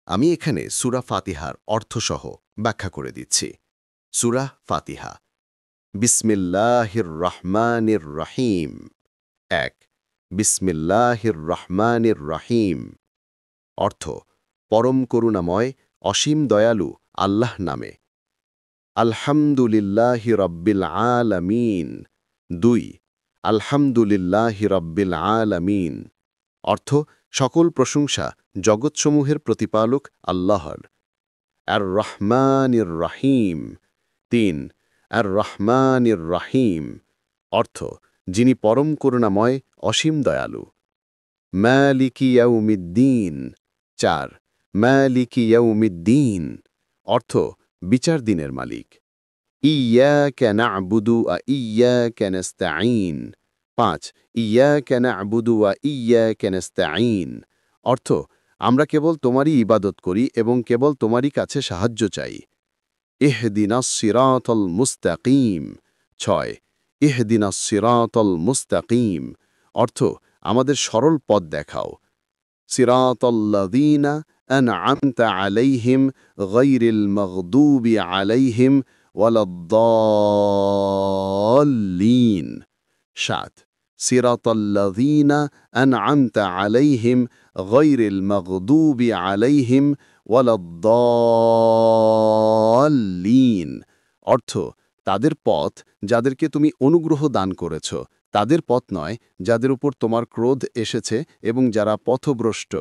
আমি এখানে সূরা ফাতিহার অর্থসহ ব্যাখ্যা করে দিচ্ছি। সূরা ফাতিহা। বিসমিল্লাহির রহমানির রহিম। ১ বিসমিল্লাহির রহমানির রহিম। অর্থ পরম করুণাময়, অসীম দয়ালু আল্লাহ নামে। আলহামদুলিল্লাহি রব্বিল আলামিন। ২ আলহামদুলিল্লাহি রব্বিল আলামিন। অর্থ সকল প্রশংসা জগৎসমূহের প্রতিপালক আল্লাহর। আর রহমানির রহিম। ৩ আর রহমানির রহিম। অর্থ যিনি পরম করুণাময়, অসীম দয়ালু। মালিকি ইয়াউমিদ্দিন। ৪ মালিকি ইয়াউমিদ্দিন। অর্থ বিচার দিনের মালিক। ইয়াকা না'বুদু ওয়া ইয়াকা নাস্তাঈন। ৫ ইয়াকা না'বুদু ওয়া ইয়াকা নাস্তাঈন। অর্থ আমরা কেবল তোমারই ইবাদত করি এবং কেবল তোমারই কাছে সাহায্য চাই। ইহদিনাস সিরাতাল মুস্তাকিম। ৬ ইহদিনাস সিরাতাল মুস্তাকিম। অর্থ আমাদের সরল পথ দেখাও। সিরাতাল্লাযীনা আন'আমতা আলাইহিম গায়রিল মাগদুবি আলাইহিম ওয়ালাদ-দাল্লিন। ৭ সিরাতাল্লাযীনা আন'আমতা আলাইহিম গায়রিল মাগদুবি আলাইহিম ওয়ালাদ-দাল্লিন। অর্থ তাদের পথ যাদেরকে তুমি অনুগ্রহ দান করেছ, তাদের পথ নয় যাদের উপর তোমার ক্রোধ এসেছে এবং যারা পথভ্রষ্ট।